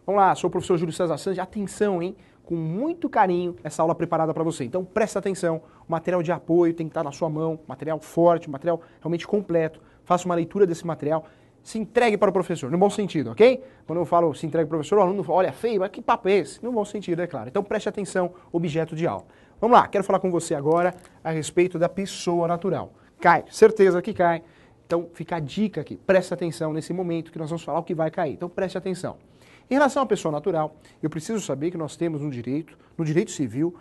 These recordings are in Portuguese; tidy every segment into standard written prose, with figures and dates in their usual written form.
Vamos lá, sou o professor Júlio César Santos. Atenção, hein? Com muito carinho, essa aula preparada para você. Então presta atenção, o material de apoio tem que estar na sua mão, material forte, material realmente completo. Faça uma leitura desse material, se entregue para o professor, no bom sentido, ok? Quando eu falo se entregue para o professor, o aluno fala, olha, feio, mas que papo é esse? No bom sentido, é claro. Então preste atenção, objeto de aula. Vamos lá, quero falar com você agora a respeito da pessoa natural. Cai, certeza que cai. Então fica a dica aqui, preste atenção nesse momento que nós vamos falar o que vai cair. Então preste atenção. Em relação à pessoa natural, eu preciso saber que nós temos no direito civil,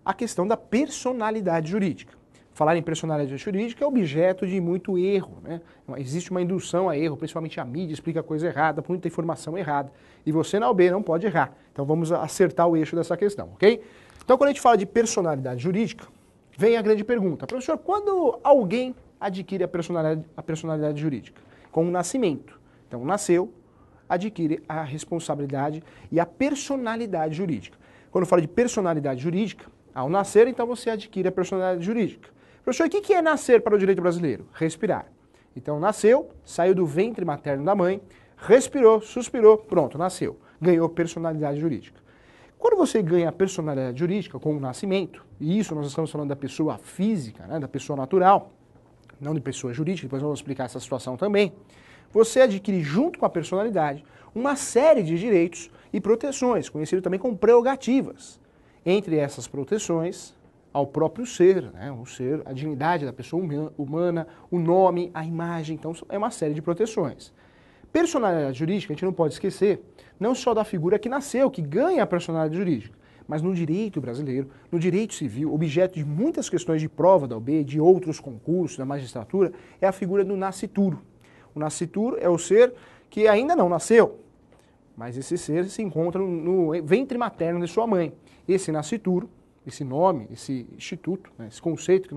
a questão da personalidade jurídica. Falar em personalidade jurídica é objeto de muito erro, né? Existe uma indução a erro, principalmente a mídia explica coisa errada, muita informação errada. E você na OAB não pode errar. Então vamos acertar o eixo dessa questão, ok? Então quando a gente fala de personalidade jurídica, vem a grande pergunta. Professor, quando alguém adquire a personalidade jurídica? Com o nascimento. Então nasceu, adquire a responsabilidade e a personalidade jurídica. Quando eu falo de personalidade jurídica, ao nascer, então você adquire a personalidade jurídica. Professor, o que é nascer para o direito brasileiro? Respirar. Então nasceu, saiu do ventre materno da mãe, respirou, suspirou, pronto, nasceu. Ganhou personalidade jurídica. Quando você ganha a personalidade jurídica com o nascimento, e isso nós estamos falando da pessoa física, né, da pessoa natural, não de pessoa jurídica, depois vamos explicar essa situação também, você adquire junto com a personalidade uma série de direitos e proteções, conhecido também como prerrogativas. Entre essas proteções, ao próprio ser, né? O ser, a dignidade da pessoa humana, o nome, a imagem, então é uma série de proteções. Personalidade jurídica, a gente não pode esquecer, não só da figura que nasceu, que ganha a personalidade jurídica, mas no direito brasileiro, no direito civil, objeto de muitas questões de prova da OAB, de outros concursos da magistratura, é a figura do nascituro. O nascituro é o ser que ainda não nasceu, mas esse ser se encontra no ventre materno de sua mãe. Esse nascituro, esse nome, esse instituto, né, esse conceito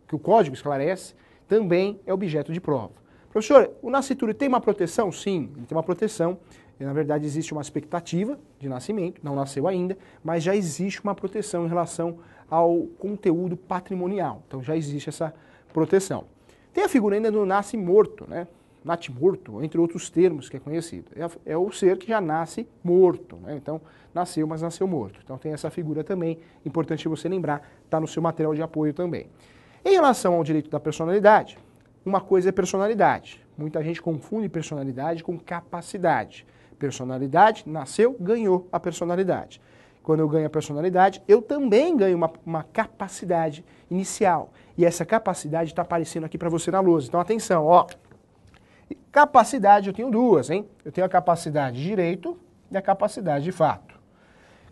que o Código esclarece, também é objeto de prova. Professor, o nascituro tem uma proteção? Sim, ele tem uma proteção. Na verdade, existe uma expectativa de nascimento, não nasceu ainda, mas já existe uma proteção em relação ao conteúdo patrimonial. Então já existe essa proteção. Tem a figura ainda do nasce morto, né? Natimorto, entre outros termos que é conhecido. É o ser que já nasce morto, né? Então, nasceu, mas nasceu morto. Então tem essa figura também, importante você lembrar, está no seu material de apoio também. Em relação ao direito da personalidade, uma coisa é personalidade. Muita gente confunde personalidade com capacidade. Personalidade, nasceu, ganhou a personalidade. Quando eu ganho a personalidade, eu também ganho uma capacidade inicial. E essa capacidade está aparecendo aqui para você na lousa. Então atenção, ó. Capacidade eu tenho duas, hein? Eu tenho a capacidade de direito e a capacidade de fato.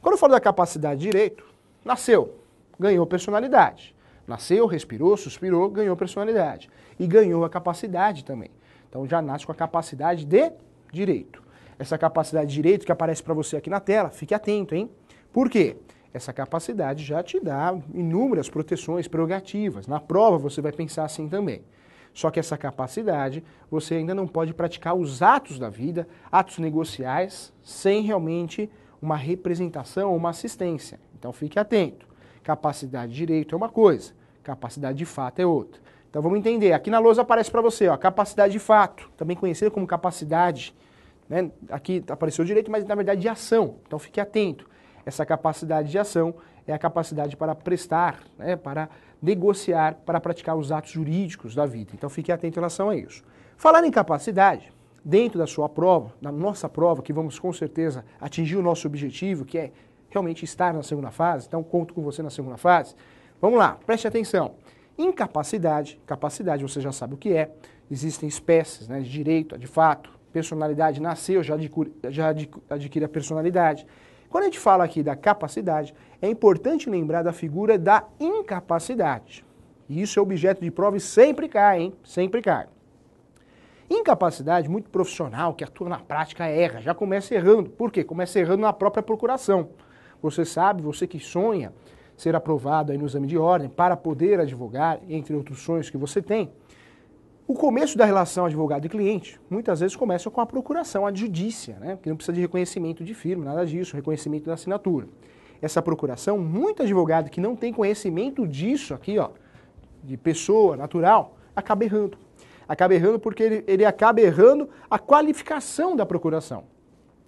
Quando eu falo da capacidade de direito, nasceu, ganhou personalidade. Nasceu, respirou, suspirou, ganhou personalidade. E ganhou a capacidade também. Então já nasce com a capacidade de direito. Essa capacidade de direito que aparece para você aqui na tela, fique atento, hein? Por quê? Essa capacidade já te dá inúmeras proteções, prerrogativas. Na prova você vai pensar assim também. Só que essa capacidade, você ainda não pode praticar os atos da vida, atos negociais, sem realmente uma representação ou uma assistência. Então fique atento. Capacidade de direito é uma coisa, capacidade de fato é outra. Então vamos entender. Aqui na lousa aparece para você, ó, capacidade de fato, também conhecida como capacidade, né? Aqui apareceu direito, mas na verdade de ação. Então fique atento. Essa capacidade de ação é a capacidade para prestar, né, para negociar, para praticar os atos jurídicos da vida. Então fique atento em relação a isso. Falar em capacidade, dentro da sua prova, na nossa prova, que vamos com certeza atingir o nosso objetivo, que é realmente estar na segunda fase, então conto com você na segunda fase. Vamos lá, preste atenção. Incapacidade, capacidade você já sabe o que é, existem espécies, né, de direito, de fato, personalidade nasceu, já adquire a personalidade. Quando a gente fala aqui da capacidade, é importante lembrar da figura da incapacidade. E isso é objeto de prova e sempre cai, hein? Sempre cai. Incapacidade, muito profissional, que atua na prática, erra, já começa errando. Por quê? Começa errando na própria procuração. Você sabe, você que sonha ser aprovado aí no exame de ordem para poder advogar, entre outros sonhos que você tem, o começo da relação advogado e cliente, muitas vezes começa com a procuração, a adjudícia, né? Que não precisa de reconhecimento de firma, nada disso, reconhecimento da assinatura. Essa procuração, muito advogado que não tem conhecimento disso aqui, ó, de pessoa natural, acaba errando. Acaba errando porque ele acaba errando a qualificação da procuração.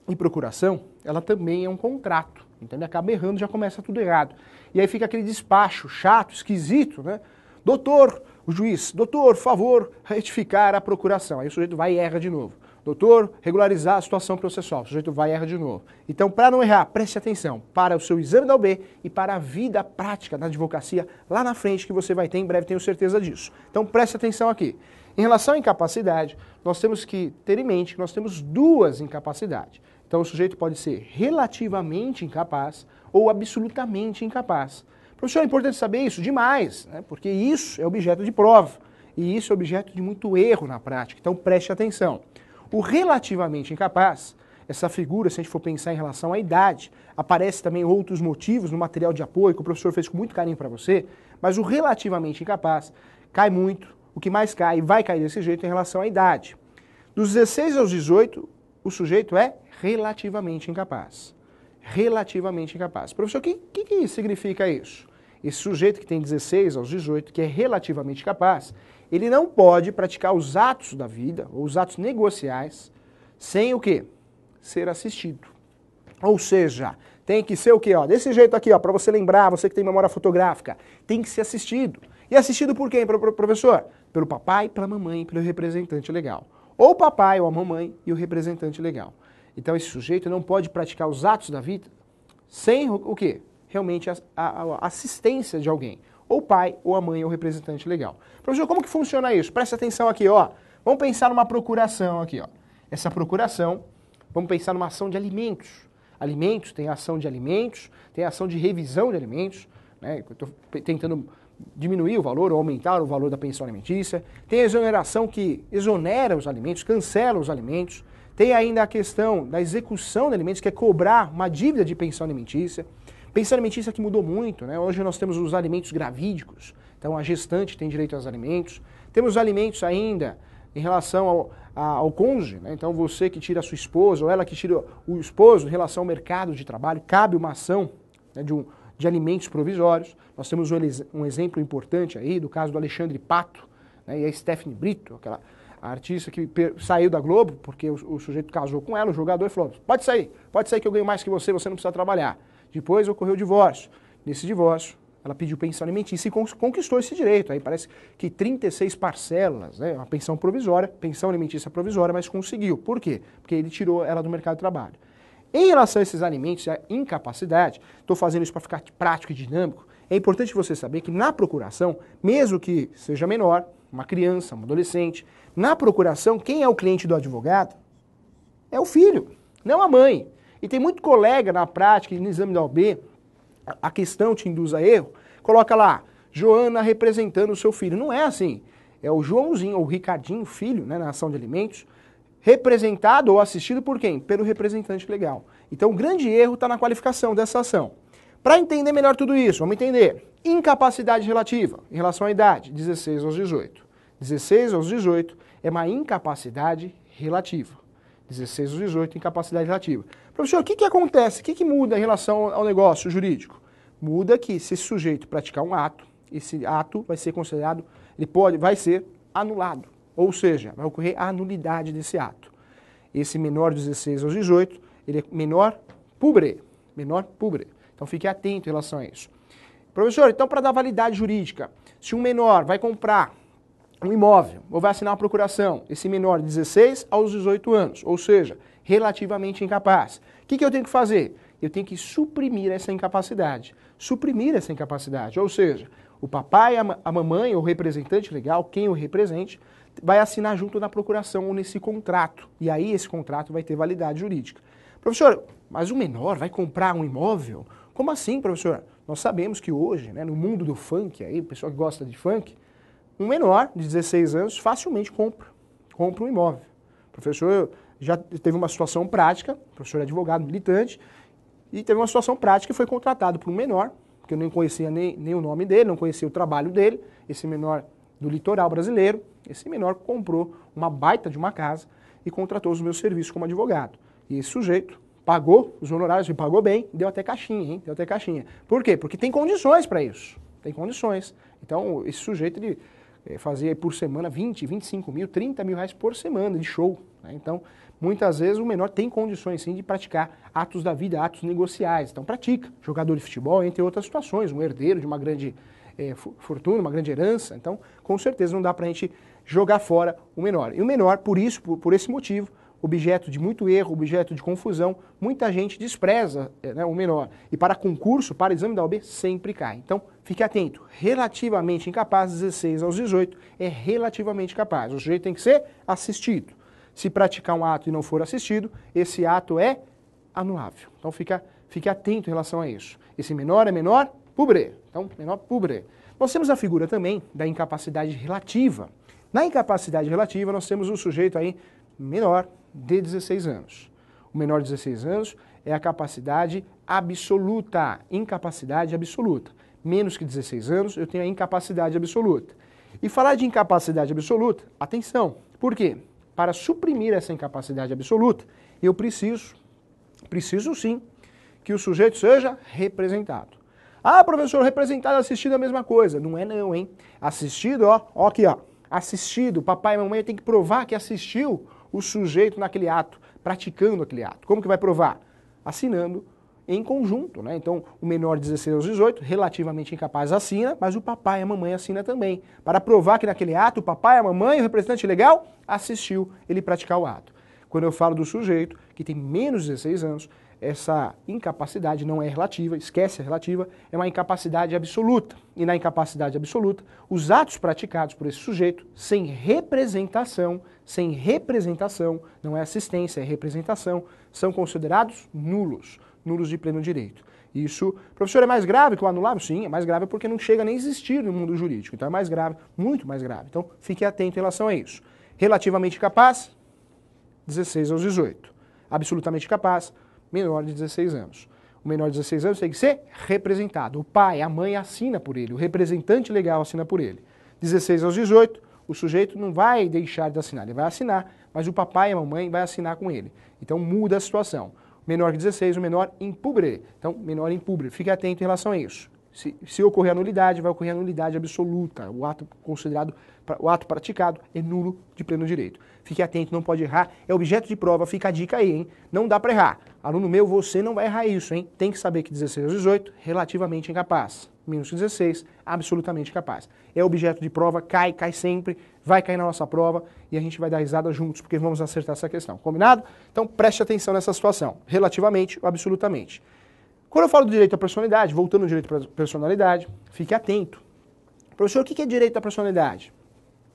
e procuração, ela também é um contrato, entendeu? Acaba errando, já começa tudo errado. E aí fica aquele despacho chato, esquisito, né? Doutor, o juiz, doutor, favor, retificar a procuração. Aí o sujeito vai e erra de novo. Doutor, regularizar a situação processual. O sujeito vai e erra de novo. Então, para não errar, preste atenção para o seu exame da OAB e para a vida prática na advocacia lá na frente, que você vai ter em breve, tenho certeza disso. Então, preste atenção aqui. Em relação à incapacidade, nós temos que ter em mente que nós temos duas incapacidades. Então, o sujeito pode ser relativamente incapaz ou absolutamente incapaz. Professor, é importante saber isso? Demais, né? Porque isso é objeto de prova e isso é objeto de muito erro na prática. Então, preste atenção. O relativamente incapaz, essa figura, se a gente for pensar em relação à idade, aparece também outros motivos no material de apoio que o professor fez com muito carinho para você, mas o relativamente incapaz cai muito, o que mais cai e vai cair desse jeito em relação à idade. Dos 16 aos 18, o sujeito é relativamente incapaz. Relativamente incapaz. Professor, o que significa isso? Esse sujeito que tem 16 aos 18, que é relativamente capaz, ele não pode praticar os atos da vida, ou os atos negociais, sem o quê? Ser assistido. Ou seja, tem que ser o quê? Ó, desse jeito aqui, ó, para você lembrar, você que tem memória fotográfica, tem que ser assistido. E assistido por quem, professor? Pelo papai, pela mamãe, pelo representante legal. Ou o papai, ou a mamãe e o representante legal. Então esse sujeito não pode praticar os atos da vida sem o quê? Realmente a assistência de alguém. Ou o pai, ou a mãe, ou o representante legal. Professor, como que funciona isso? Presta atenção aqui, ó. Vamos pensar numa procuração aqui, ó. Essa procuração, vamos pensar numa ação de alimentos. Alimentos, tem ação de alimentos, tem ação de revisão de alimentos, né? Eu estou tentando diminuir o valor ou aumentar o valor da pensão alimentícia. Tem a exoneração que exonera os alimentos, cancela os alimentos. Tem ainda a questão da execução de alimentos, que é cobrar uma dívida de pensão alimentícia. Pensão alimentícia que mudou muito, né? Hoje nós temos os alimentos gravídicos, então a gestante tem direito aos alimentos. Temos alimentos ainda em relação ao cônjuge, né? Então você que tira a sua esposa ou ela que tira o esposo em relação ao mercado de trabalho, cabe uma ação, né, de alimentos provisórios. Nós temos um exemplo importante aí do caso do Alexandre Pato, né, e a Stephanie Brito, a artista que saiu da Globo porque o sujeito casou com ela, o jogador falou, pode sair que eu ganho mais que você não precisa trabalhar. Depois ocorreu o divórcio. Nesse divórcio, ela pediu pensão alimentícia e conquistou esse direito. Aí parece que 36 parcelas, né, uma pensão provisória, pensão alimentícia provisória, mas conseguiu. Por quê? Porque ele tirou ela do mercado de trabalho. Em relação a esses alimentos e a incapacidade, estou fazendo isso para ficar prático e dinâmico, é importante você saber que na procuração, mesmo que seja menor, uma criança, um adolescente, na procuração, quem é o cliente do advogado? É o filho, não a mãe. E tem muito colega na prática e no exame da OAB, a questão te induz a erro, coloca lá, Joana representando o seu filho. Não é assim. É o Joãozinho, ou o Ricardinho, filho, né, na ação de alimentos, representado ou assistido por quem? Pelo representante legal. Então o grande erro está na qualificação dessa ação. Para entender melhor tudo isso, vamos entender. Incapacidade relativa, em relação à idade, 16 aos 18. 16 aos 18 é uma incapacidade relativa. 16 aos 18, incapacidade relativa. Professor, o que acontece? O que muda em relação ao negócio jurídico? Muda que se esse sujeito praticar um ato, esse ato vai ser considerado, vai ser anulado. Ou seja, vai ocorrer a anulidade desse ato. Esse menor de 16 aos 18, ele é menor publi. Então fique atento em relação a isso. Professor, então para dar validade jurídica, se um menor vai comprar um imóvel ou vai assinar uma procuração, esse menor de 16 aos 18 anos, ou seja, relativamente incapaz, o que eu tenho que fazer? Eu tenho que suprimir essa incapacidade. Suprimir essa incapacidade, ou seja, o papai, a mamãe ou o representante legal, quem o represente, vai assinar junto na procuração ou nesse contrato. E aí esse contrato vai ter validade jurídica. Professor, mas o menor vai comprar um imóvel? Como assim, professor? Nós sabemos que hoje, né, no mundo do funk, aí, o pessoal que gosta de funk, um menor de 16 anos facilmente compra um imóvel. O professor já teve uma situação prática, o professor é advogado militante, e teve uma situação prática e foi contratado por um menor, que eu nem conhecia nem o nome dele, não conhecia o trabalho dele, esse menor do litoral brasileiro, esse menor comprou uma baita de uma casa e contratou os meus serviços como advogado. E esse sujeito pagou os honorários, e pagou bem, deu até caixinha, hein? Deu até caixinha. Por quê? Porque tem condições para isso. Tem condições. Então, esse sujeito, ele fazia por semana 20, 25 mil, 30 mil reais por semana de show, né? Então, muitas vezes o menor tem condições sim de praticar atos da vida, atos negociais. Então pratica, jogador de futebol, entre outras situações, um herdeiro de uma grande fortuna, uma grande herança. Então, com certeza não dá pra gente jogar fora o menor. E o menor, por isso, por esse motivo, objeto de muito erro, objeto de confusão, muita gente despreza o menor. E para concurso, para exame da OAB, sempre cai. Então, fique atento. Relativamente incapaz, 16 aos 18, é relativamente capaz. O sujeito tem que ser assistido. Se praticar um ato e não for assistido, esse ato é anulável. Então, fique atento em relação a isso. Esse menor é menor publi. Então, menor publi. Nós temos a figura também da incapacidade relativa. Na incapacidade relativa, nós temos um sujeito aí menor de 16 anos. O menor de 16 anos é a capacidade absoluta, incapacidade absoluta. Menos que 16 anos, eu tenho a incapacidade absoluta. E falar de incapacidade absoluta, atenção, por quê? Para suprimir essa incapacidade absoluta, eu preciso sim, que o sujeito seja representado. Ah, professor, representado, assistido é a mesma coisa. Não é não, hein? Assistido, ó aqui, ó. Assistido, papai e mamãe tem que provar que assistiu o sujeito naquele ato, praticando aquele ato. Como que vai provar? Assinando em conjunto, né? Então, o menor de 16 aos 18, relativamente incapaz, assina, mas o papai e a mamãe assina também. Para provar que naquele ato, o papai, a mamãe, o representante legal, assistiu ele praticar o ato. Quando eu falo do sujeito que tem menos de 16 anos, essa incapacidade não é relativa, esquece a relativa, é uma incapacidade absoluta. E na incapacidade absoluta, os atos praticados por esse sujeito, sem representação, não é assistência, é representação, são considerados nulos, nulos de pleno direito. Isso, professor, é mais grave que o anulável? Sim, é mais grave porque não chega nem a existir no mundo jurídico. Então é mais grave, muito mais grave. Então fique atento em relação a isso. Relativamente capaz, 16 aos 18. Absolutamente capaz, menor de 16 anos. O menor de 16 anos tem que ser representado. O pai, a mãe assina por ele, o representante legal assina por ele. 16 aos 18, o sujeito não vai deixar de assinar, ele vai assinar, mas o papai e a mamãe vai assinar com ele. Então muda a situação. Menor que 16, o menor impubli. Então, menor impubli. Fique atento em relação a isso. Se ocorrer a nulidade, vai ocorrer a nulidade absoluta. O ato considerado, o ato praticado é nulo de pleno direito. Fique atento, não pode errar. É objeto de prova, fica a dica aí, hein? Não dá para errar. Aluno meu, você não vai errar isso, hein? Tem que saber que 16 aos 18, relativamente incapaz. Menos que 16, absolutamente capaz. É objeto de prova, cai sempre, vai cair na nossa prova e a gente vai dar risada juntos, porque vamos acertar essa questão. Combinado? Então preste atenção nessa situação. Relativamente ou absolutamente. Quando eu falo do direito à personalidade, voltando ao direito à personalidade, fique atento. Professor, o que é direito à personalidade?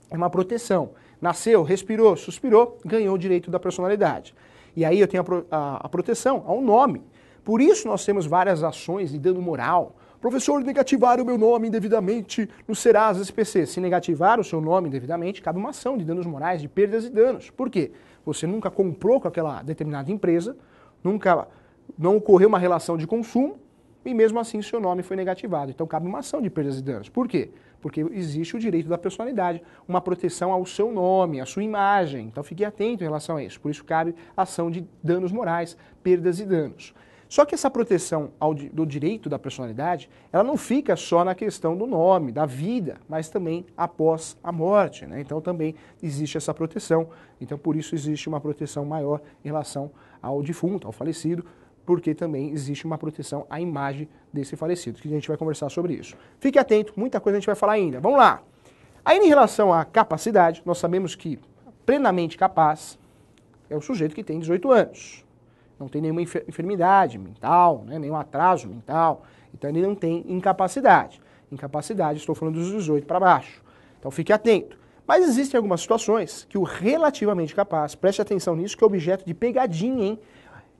É uma proteção. Nasceu, respirou, suspirou, ganhou o direito da personalidade. E aí eu tenho a proteção ao nome. Por isso nós temos várias ações de dano moral. Professor, negativar o meu nome indevidamente no Serasa SPC. Se negativar o seu nome indevidamente, cabe uma ação de danos morais, de perdas e danos. Por quê? Você nunca comprou com aquela determinada empresa, não ocorreu uma relação de consumo e mesmo assim seu nome foi negativado. Então cabe uma ação de perdas e danos. Por quê? Porque existe o direito da personalidade, uma proteção ao seu nome, à sua imagem. Então fique atento em relação a isso. Por isso cabe ação de danos morais, perdas e danos. Só que essa proteção do direito da personalidade, ela não fica só na questão do nome, da vida, mas também após a morte, né? Então também existe essa proteção. Então por isso existe uma proteção maior em relação ao defunto, ao falecido, porque também existe uma proteção à imagem desse falecido, que a gente vai conversar sobre isso. Fique atento, muita coisa a gente vai falar ainda. Vamos lá. Aí em relação à capacidade, nós sabemos que plenamente capaz é o sujeito que tem 18 anos. Não tem nenhuma enfermidade mental, né, nenhum atraso mental, então ele não tem incapacidade. Incapacidade, estou falando dos 18 para baixo. Então fique atento. Mas existem algumas situações que o relativamente capaz, preste atenção nisso, que é objeto de pegadinha, hein?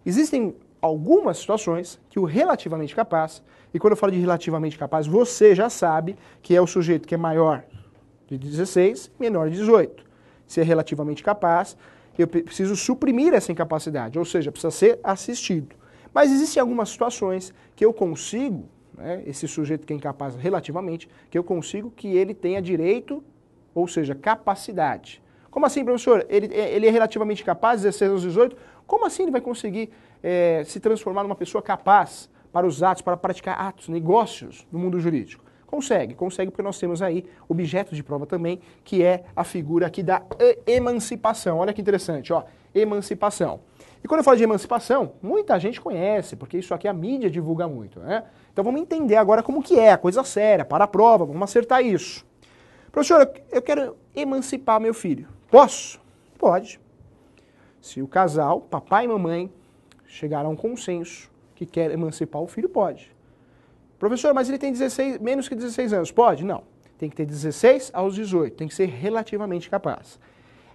Existem algumas situações que o relativamente capaz, e quando eu falo de relativamente capaz, você já sabe que é o sujeito que é maior de 16, menor de 18. Se é relativamente capaz, eu preciso suprimir essa incapacidade, ou seja, precisa ser assistido. Mas existem algumas situações que eu consigo, né, esse sujeito que é incapaz relativamente, que eu consigo que ele tenha direito, ou seja, capacidade. Como assim, professor? Ele é relativamente capaz, 16 aos 18? Como assim ele vai conseguir se transformar numa pessoa capaz para os atos, para praticar atos, negócios no mundo jurídico? Consegue porque nós temos aí objeto de prova também, que é a figura aqui da emancipação. Olha que interessante, ó. emancipação. E quando eu falo de emancipação, muita gente conhece, porque isso aqui a mídia divulga muito, né? Então vamos entender agora como que é, a coisa séria, para a prova, vamos acertar isso. Professor, eu quero emancipar meu filho. Posso? Pode. Se o casal, papai e mamãe, chegaram a um consenso que quer emancipar o filho, pode. Professor, mas ele tem menos que 16 anos. Pode? Não. Tem que ter 16 aos 18, tem que ser relativamente capaz.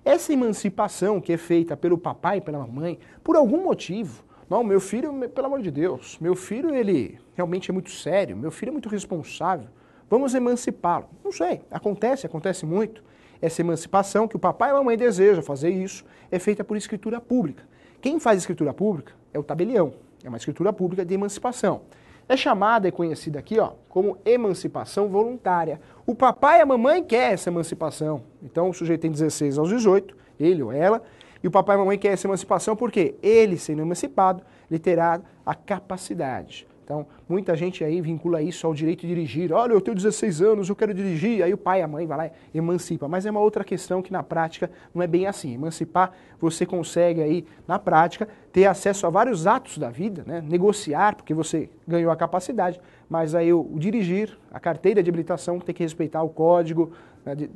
Essa emancipação que é feita pelo papai e pela mamãe, por algum motivo, não, meu filho, pelo amor de Deus, meu filho, ele realmente é muito sério, meu filho é muito responsável, vamos emancipá-lo. Não sei, acontece muito. Essa emancipação que o papai e a mamãe desejam fazer isso é feita por escritura pública. Quem faz escritura pública é o tabelião, é uma escritura pública de emancipação. É chamada e conhecida aqui, ó, como emancipação voluntária. O papai e a mamãe querem essa emancipação. Então o sujeito tem 16 aos 18, ele ou ela, e o papai e a mamãe querem essa emancipação porque ele, sendo emancipado, ele terá a capacidade. Então, muita gente aí vincula isso ao direito de dirigir. Olha, eu tenho 16 anos, eu quero dirigir. Aí o pai e a mãe vai lá e emancipa. Mas é uma outra questão que na prática não é bem assim. Emancipar, você consegue aí, na prática, ter acesso a vários atos da vida, né? Negociar, porque você ganhou a capacidade. Mas aí o dirigir, a carteira de habilitação, tem que respeitar o Código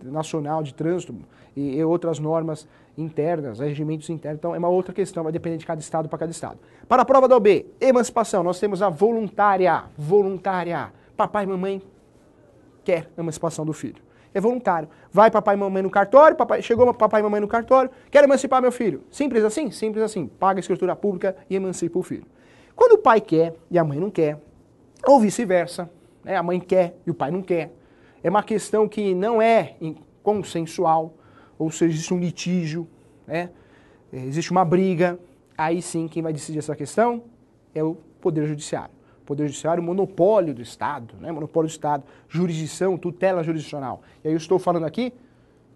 Nacional de Trânsito e outras normas internas, regimentos internos. Então é uma outra questão, vai depender de cada estado para cada estado. Para a prova da OB, emancipação, nós temos a voluntária. Papai e mamãe quer a emancipação do filho. É voluntário. Vai papai e mamãe no cartório, chegou papai e mamãe no cartório, quero emancipar meu filho. Simples assim? Simples assim. Paga a escritura pública e emancipa o filho. Quando o pai quer e a mãe não quer, ou vice-versa, né? A mãe quer e o pai não quer, é uma questão que não é consensual, ou seja, existe um litígio, né? Existe uma briga, aí sim quem vai decidir essa questão é o Poder Judiciário. O Poder Judiciário, monopólio do Estado, né? Monopólio do Estado, jurisdição, tutela jurisdicional. E aí eu estou falando aqui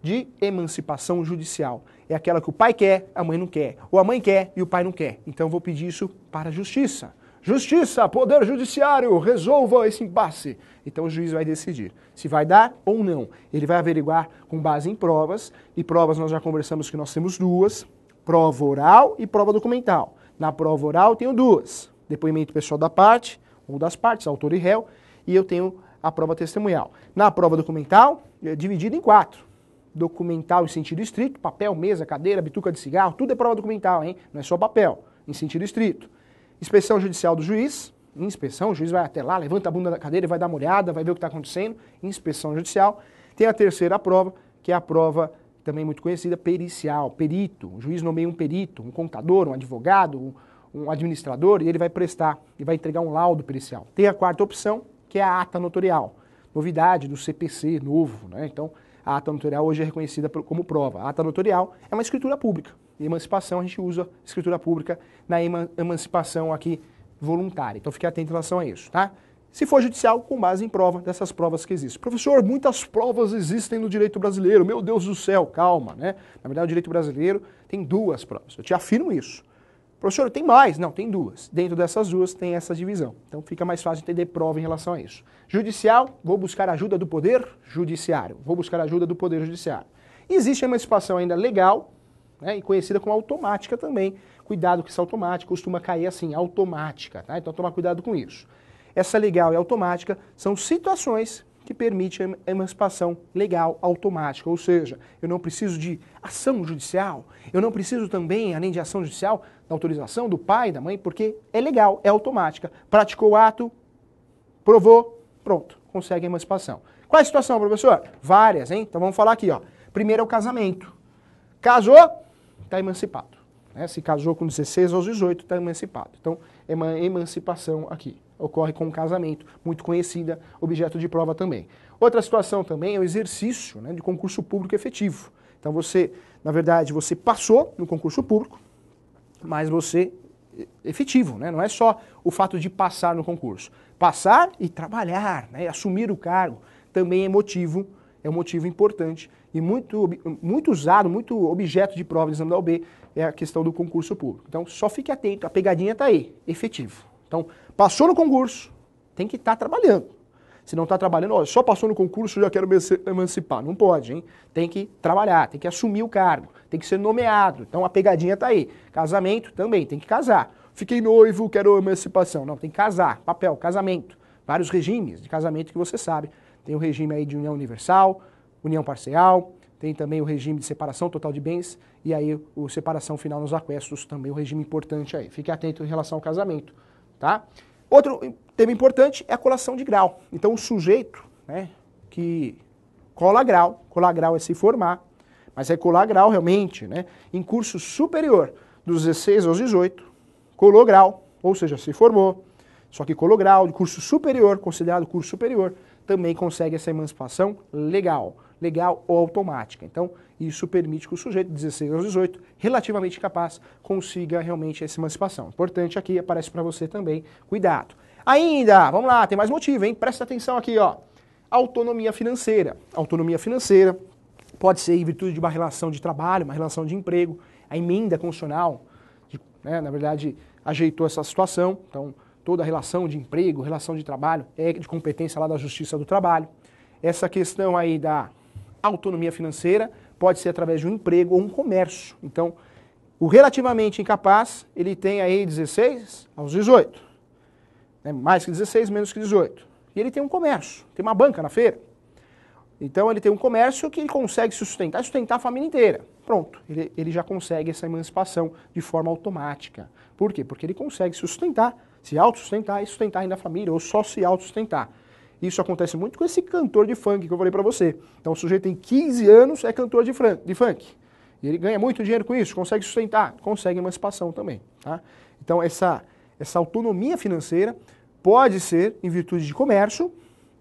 de emancipação judicial. É aquela que o pai quer, a mãe não quer, ou a mãe quer e o pai não quer. Então eu vou pedir isso para a Justiça. Justiça, Poder Judiciário, resolva esse impasse. Então o juiz vai decidir se vai dar ou não. Ele vai averiguar com base em provas, e provas nós já conversamos que nós temos duas, prova oral e prova documental. Na prova oral eu tenho duas, depoimento pessoal da parte, ou das partes, autor e réu, e eu tenho a prova testemunhal. Na prova documental, é dividido em 4. Documental em sentido estrito, papel, mesa, cadeira, bituca de cigarro, tudo é prova documental, hein? Não é só papel, em sentido estrito. Inspeção judicial do juiz, inspeção, o juiz vai até lá, levanta a bunda da cadeira, vai dar uma olhada, vai ver o que está acontecendo, inspeção judicial. Tem a terceira prova, que é a prova também muito conhecida, pericial, perito. O juiz nomeia um perito, um contador, um advogado, um administrador, e ele vai prestar, e vai entregar um laudo pericial. Tem a quarta opção, que é a ata notorial, novidade do CPC novo, né? Então, a ata notorial hoje é reconhecida como prova. A ata notorial é uma escritura pública. Em emancipação, a gente usa escritura pública na emancipação aqui voluntária. Então, fique atento em relação a isso, tá? Se for judicial, com base em prova, dessas provas que existem. Professor, muitas provas existem no direito brasileiro. Meu Deus do céu, calma, né? Na verdade, o direito brasileiro tem 2 provas. Eu te afirmo isso. Professor, tem mais? Não, tem 2. Dentro dessas 2 tem essa divisão. Então, fica mais fácil entender prova em relação a isso. Judicial, vou buscar ajuda do Poder Judiciário. Vou buscar ajuda do Poder Judiciário. Existe a emancipação ainda legal, né, e conhecida como automática também. Cuidado que essa automática costuma cair assim, automática, tá? Então, tomar cuidado com isso. Essa legal e automática são situações que permitem a emancipação legal automática, ou seja, eu não preciso de ação judicial, eu não preciso também, além de ação judicial, da autorização do pai, da mãe, porque é legal, é automática. Praticou o ato, provou, pronto, consegue a emancipação. Qual é a situação, professor? Várias, hein? Então vamos falar aqui, ó. Primeiro é o casamento. Casou, está emancipado. Né? Se casou com 16 aos 18, está emancipado. Então, é uma emancipação aqui. Ocorre com o casamento, muito conhecida, objeto de prova também. Outra situação também é o exercício, né, de concurso público efetivo. Então você, na verdade, você passou no concurso público, mas você efetivo, né? Não é só o fato de passar no concurso. Passar e trabalhar, né, assumir o cargo, também é um motivo importante e muito usado, muito objeto de prova do exame da OAB é a questão do concurso público. Então só fique atento, a pegadinha está aí, efetivo. Então, passou no concurso, tem que estar trabalhando. Se não está trabalhando, ó, só passou no concurso, já quero me emancipar. Não pode, hein? Tem que trabalhar, tem que assumir o cargo, tem que ser nomeado. Então a pegadinha está aí. Casamento também, tem que casar. Fiquei noivo, quero emancipação. Não, tem que casar, papel, casamento. Vários regimes de casamento que você sabe. Tem o regime aí de união universal, união parcial, tem também o regime de separação total de bens e aí o separação final nos aquestos, também o regime importante aí. Fique atento em relação ao casamento, tá? Outro tema importante é a colação de grau. Então o sujeito, né, que colar grau é se formar, mas é colar grau realmente, né, em curso superior dos 16 aos 18, colou grau, ou seja, se formou, só que colou grau de curso superior, considerado curso superior, também consegue essa emancipação legal ou automática. Então, isso permite que o sujeito de 16 aos 18, relativamente capaz, consiga realmente essa emancipação. Importante aqui, aparece para você também, cuidado. Ainda, vamos lá, tem mais motivo, hein? Presta atenção aqui, ó. Autonomia financeira. Autonomia financeira pode ser em virtude de uma relação de trabalho, uma relação de emprego. A emenda constitucional, né, na verdade, ajeitou essa situação. Então, toda a relação de emprego, relação de trabalho, é de competência lá da Justiça do Trabalho. Essa questão aí da autonomia financeira pode ser através de um emprego ou um comércio. Então, o relativamente incapaz, ele tem aí 16 aos 18. Né? Mais que 16, menos que 18. E ele tem um comércio, tem uma banca na feira. Então, ele tem um comércio que ele consegue sustentar a família inteira. Pronto, ele já consegue essa emancipação de forma automática. Por quê? Porque ele consegue sustentar, se autossustentar e sustentar ainda a família, ou só se autossustentar. Isso acontece muito com esse cantor de funk que eu falei pra você. Então o sujeito tem 15 anos, é cantor de funk. E ele ganha muito dinheiro com isso, consegue sustentar, consegue emancipação também. Tá? Então essa autonomia financeira pode ser em virtude de comércio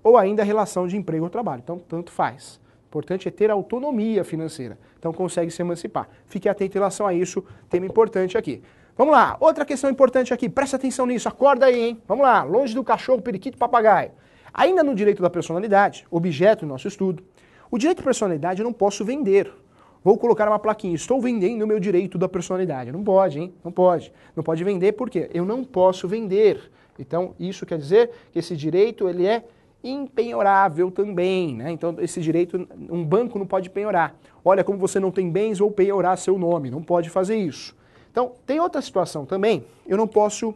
ou ainda relação de emprego ou trabalho. Então tanto faz. O importante é ter autonomia financeira. Então consegue se emancipar. Fique atento em relação a isso, tema importante aqui. Vamos lá, outra questão importante aqui, presta atenção nisso, acorda aí, hein? Vamos lá, longe do cachorro, periquito e papagaio. Ainda no direito da personalidade, objeto do nosso estudo, o direito da personalidade eu não posso vender. Vou colocar uma plaquinha, estou vendendo o meu direito da personalidade. Não pode, hein? Não pode. Não pode vender por quê? Eu não posso vender. Então, isso quer dizer que esse direito ele é impenhorável também, né? Então, esse direito, um banco não pode penhorar. Olha, como você não tem bens, vou penhorar seu nome. Não pode fazer isso. Então, tem outra situação também, eu não posso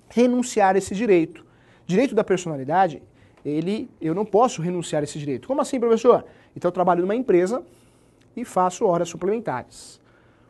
renunciar a esse direito. Direito da personalidade, eu não posso renunciar a esse direito. Como assim, professor? Então eu trabalho numa empresa e faço horas suplementares.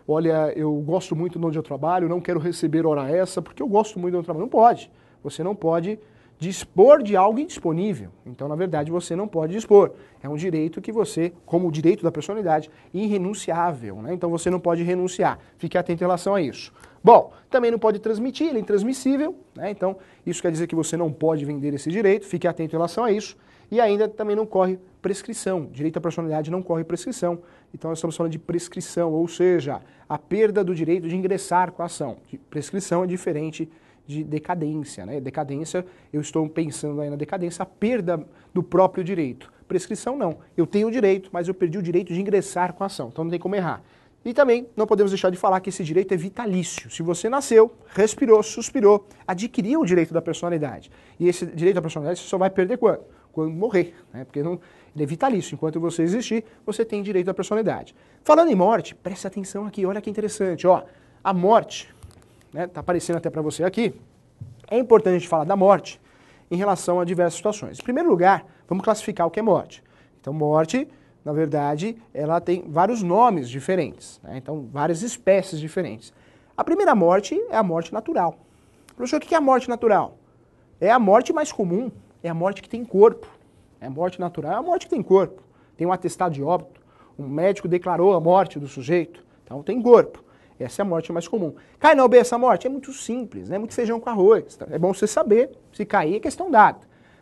Olha, eu gosto muito de onde eu trabalho, não quero receber hora extra porque eu gosto muito de onde eu trabalho. Não pode. Você não pode dispor de algo indisponível. Então, na verdade, você não pode dispor. É um direito que você, como o direito da personalidade, irrenunciável, né? Então você não pode renunciar. Fique atento em relação a isso. Bom, também não pode transmitir, ele é intransmissível, né? Então isso quer dizer que você não pode vender esse direito, fique atento em relação a isso. E ainda também não corre prescrição. Direito à personalidade não corre prescrição. Então nós estamos falando de prescrição, ou seja, a perda do direito de ingressar com a ação. Prescrição é diferente de decadência, né? Decadência, eu estou pensando aí na decadência, a perda do próprio direito. Prescrição não, eu tenho o direito, mas eu perdi o direito de ingressar com a ação, então não tem como errar. E também não podemos deixar de falar que esse direito é vitalício. Se você nasceu, respirou, suspirou, adquiriu o direito da personalidade. E esse direito da personalidade você só vai perder quando? Quando morrer, né? Porque ele é vitalício. Enquanto você existir, você tem direito da personalidade. Falando em morte, presta atenção aqui, olha que interessante. Ó, a morte, né, tá aparecendo até para você aqui, é importante a gente falar da morte em relação a diversas situações. Em primeiro lugar, vamos classificar o que é morte. Então, morte, na verdade, ela tem vários nomes diferentes, né? Então, várias espécies diferentes. A primeira morte é a morte natural. Professor, o que é a morte natural? É a morte mais comum, é a morte que tem corpo. É a morte natural, é a morte que tem corpo. Tem um atestado de óbito, um médico declarou a morte do sujeito, então tem corpo. Essa é a morte mais comum. Cai na UB essa morte? É muito simples, né? Muito feijão com arroz. É bom você saber, se cair é questão dada.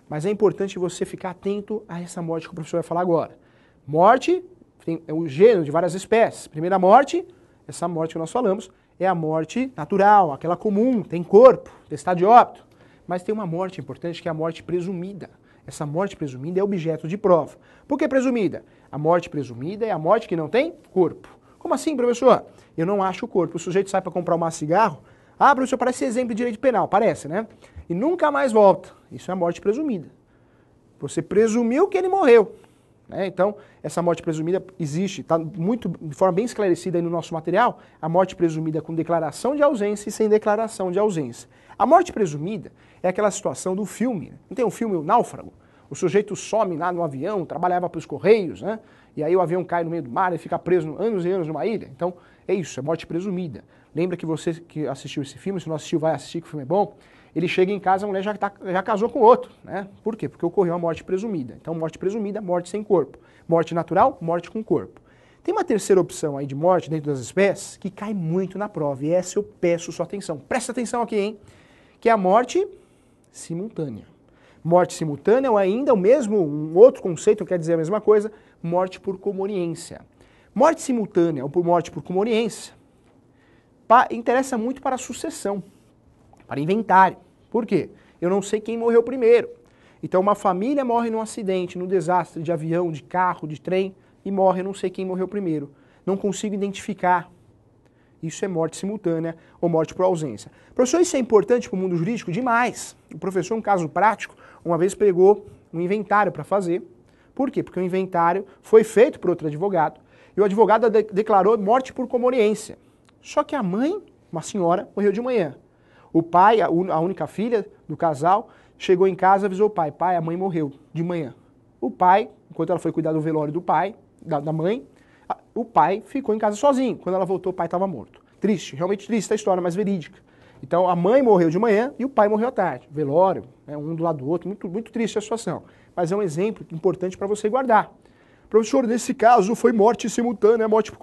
Mas é importante você ficar atento a essa morte que o professor vai falar agora. Morte, tem o gênero de várias espécies. Primeira morte, essa morte que nós falamos, é a morte natural, aquela comum, tem corpo, atestado de óbito. Mas tem uma morte importante que é a morte presumida. Essa morte presumida é objeto de prova. Por que presumida? A morte presumida é a morte que não tem corpo. Como assim, professor? Eu não acho o corpo. O sujeito sai para comprar um cigarro. Ah, professor, parece exemplo de direito penal. Parece, né? E nunca mais volta. Isso é a morte presumida. Você presumiu que ele morreu. Né? Então, essa morte presumida existe, está de forma bem esclarecida aí no nosso material, a morte presumida com declaração de ausência e sem declaração de ausência. A morte presumida é aquela situação do filme. Não tem um filme, O Náufrago? O sujeito some lá no avião, trabalhava para os Correios, né? E aí o avião cai no meio do mar e fica preso anos e anos numa ilha. Então, é isso, é morte presumida. Lembra que você que assistiu esse filme, se não assistiu, vai assistir, que o filme é bom. Ele chega em casa, a mulher já casou com outro, né? Por quê? Porque ocorreu a morte presumida. Então, morte presumida, morte sem corpo. Morte natural, morte com corpo. Tem uma terceira opção aí de morte dentro das espécies que cai muito na prova, e essa eu peço sua atenção. Presta atenção aqui, hein? Que é a morte simultânea. Morte simultânea ou ainda um outro conceito, quer dizer a mesma coisa, morte por comoriência. Morte simultânea ou por morte por comoriência interessa muito para a sucessão, para inventário. Por quê? Eu não sei quem morreu primeiro. Então uma família morre num acidente, num desastre de avião, de carro, de trem, e morre, eu não sei quem morreu primeiro. Não consigo identificar. Isso é morte simultânea ou morte por ausência. Professor, isso é importante para o mundo jurídico? Demais. O professor, um caso prático, uma vez pegou um inventário para fazer. Por quê? Porque o inventário foi feito por outro advogado e o advogado declarou morte por comoriência. Só que a mãe, uma senhora, morreu de manhã. O pai, a única filha do casal, chegou em casa e avisou o pai. Pai, a mãe morreu de manhã. O pai, enquanto ela foi cuidar do velório do pai, da mãe, o pai ficou em casa sozinho. Quando ela voltou, o pai estava morto. Triste, realmente triste a história, mas verídica. Então a mãe morreu de manhã e o pai morreu à tarde. Velório, um do lado do outro, muito, muito triste a situação. Mas é um exemplo importante para você guardar. Professor, nesse caso foi morte simultânea, morte por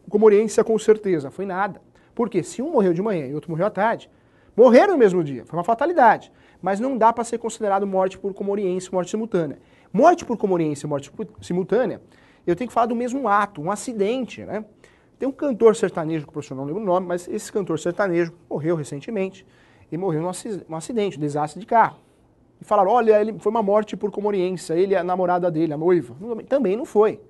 comoriência com certeza. Foi nada. Por quê? Se um morreu de manhã e outro morreu à tarde, morreram no mesmo dia. Foi uma fatalidade. Mas não dá para ser considerado morte por comoriência, morte simultânea. Morte por comoriência e morte simultânea, eu tenho que falar do mesmo ato, um acidente, né? Tem um cantor sertanejo, que o professor não lembra o nome, mas esse cantor sertanejo morreu recentemente e morreu num acidente, um desastre de carro. E falaram, olha, ele foi uma morte por comoriência, ele, a namorada dele, a noiva. Também não foi.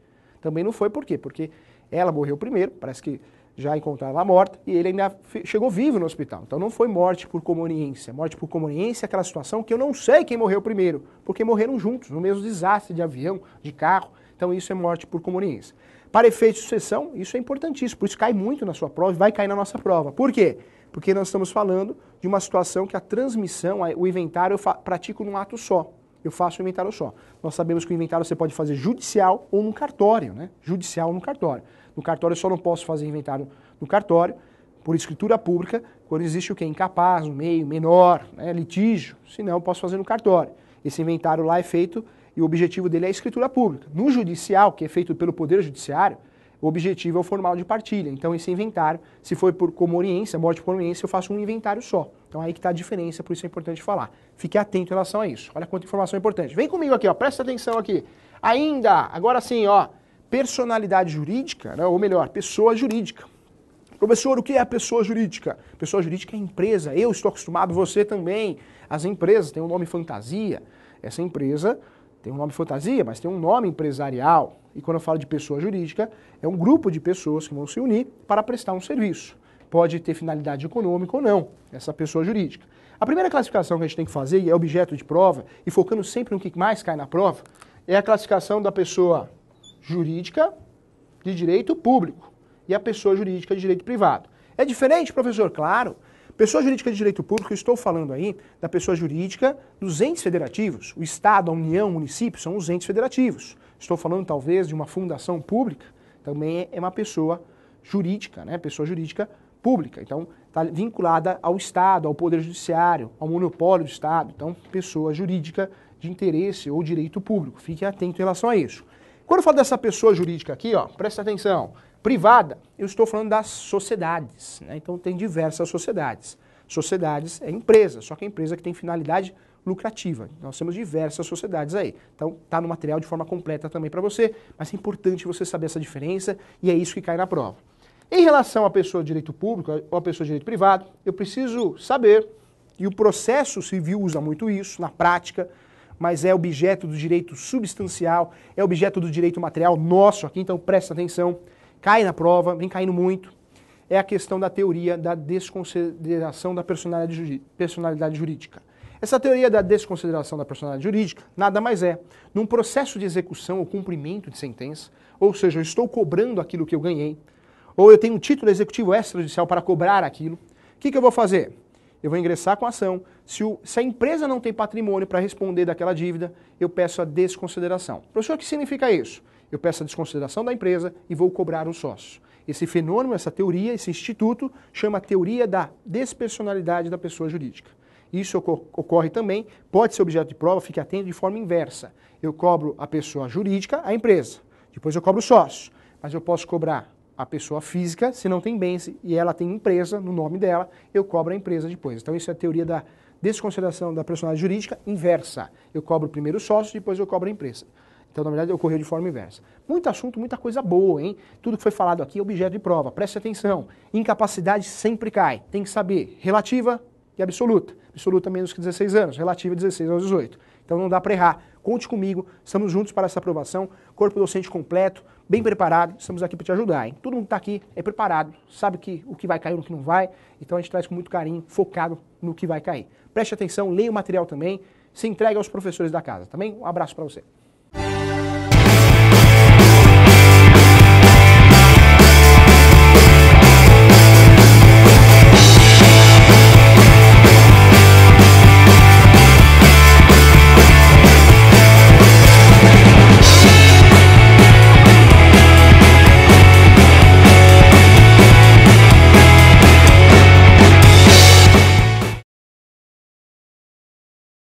Também não foi por quê? Porque ela morreu primeiro, parece que já encontraram ela morta, e ele ainda chegou vivo no hospital. Então não foi morte por comoriência. Morte por comoriência é aquela situação que eu não sei quem morreu primeiro, porque morreram juntos, no mesmo desastre de avião, de carro. Então isso é morte por comoriência. Para efeito de sucessão, isso é importantíssimo, por isso cai muito na sua prova e vai cair na nossa prova. Por quê? Porque nós estamos falando de uma situação que a transmissão, o inventário eu pratico num ato só. Eu faço um inventário só. Nós sabemos que o inventário você pode fazer judicial ou no cartório, né? Judicial ou no cartório. No cartório eu só não posso fazer inventário no cartório, por escritura pública, quando existe o quê? Incapaz, um meio, menor, né? Litígio. Senão eu posso fazer no cartório. Esse inventário lá é feito e o objetivo dele é a escritura pública. No judicial, que é feito pelo Poder Judiciário, o objetivo é o formal de partilha. Então esse inventário, se for por comoriência, morte por comoriência, eu faço um inventário só. Então aí que está a diferença, por isso é importante falar. Fique atento em relação a isso. Olha quanta informação importante. Vem comigo aqui, ó, presta atenção aqui. Ainda, agora sim, ó, personalidade jurídica, né, ou melhor, pessoa jurídica. Professor, o que é a pessoa jurídica? Pessoa jurídica é empresa. Eu estou acostumado, você também. As empresas têm um nome fantasia. Essa empresa tem um nome fantasia, mas tem um nome empresarial. E quando eu falo de pessoa jurídica, é um grupo de pessoas que vão se unir para prestar um serviço. Pode ter finalidade econômica ou não, essa pessoa jurídica. A primeira classificação que a gente tem que fazer, e é objeto de prova, e focando sempre no que mais cai na prova, é a classificação da pessoa jurídica de direito público e a pessoa jurídica de direito privado. É diferente, professor? Claro. Pessoa jurídica de direito público, eu estou falando aí da pessoa jurídica dos entes federativos. O Estado, a União, o município são os entes federativos. Estou falando talvez de uma fundação pública, também é uma pessoa jurídica, né? Pessoa jurídica pública. Então, está vinculada ao Estado, ao Poder Judiciário, ao monopólio do Estado. Então, pessoa jurídica de interesse ou direito público. Fique atento em relação a isso. Quando eu falo dessa pessoa jurídica aqui, ó, presta atenção. Privada, eu estou falando das sociedades, né? Então tem diversas sociedades. Sociedades é empresa, só que é empresa que tem finalidade lucrativa. Nós temos diversas sociedades aí. Então está no material de forma completa também para você, mas é importante você saber essa diferença e é isso que cai na prova. Em relação à pessoa de direito público ou à pessoa de direito privado, eu preciso saber, e o processo civil usa muito isso na prática, mas é objeto do direito substancial, é objeto do direito material nosso aqui, então presta atenção. Cai na prova, vem caindo muito, é a questão da teoria da desconsideração da personalidade jurídica. Essa teoria da desconsideração da personalidade jurídica nada mais é, num processo de execução ou cumprimento de sentença, ou seja, eu estou cobrando aquilo que eu ganhei, ou eu tenho um título executivo extrajudicial para cobrar aquilo, o que eu vou fazer? Eu vou ingressar com a ação. Se a empresa não tem patrimônio para responder daquela dívida, eu peço a desconsideração. Professor, o que significa isso? Eu peço a desconsideração da empresa e vou cobrar os sócios. Esse fenômeno, essa teoria, esse instituto, chama teoria da despersonalidade da pessoa jurídica. Isso ocorre também, pode ser objeto de prova, fique atento, de forma inversa. Eu cobro a pessoa jurídica, a empresa. Depois eu cobro os sócios. Mas eu posso cobrar a pessoa física, se não tem bens e ela tem empresa no nome dela, eu cobro a empresa depois. Então isso é a teoria da desconsideração da personalidade jurídica inversa. Eu cobro primeiro o sócio, depois eu cobro a empresa. Então, na verdade, ocorreu de forma inversa. Muito assunto, muita coisa boa, hein? Tudo que foi falado aqui é objeto de prova. Preste atenção. Incapacidade sempre cai. Tem que saber relativa e absoluta. Absoluta menos que 16 anos, relativa 16 aos 18. Então não dá para errar. Conte comigo, estamos juntos para essa aprovação. Corpo docente completo, bem preparado, estamos aqui para te ajudar, hein? Todo mundo está aqui, é preparado, sabe o que vai cair e o que não vai. Então a gente traz com muito carinho, focado no que vai cair. Preste atenção, leia o material também, se entregue aos professores da casa, também? Um abraço para você.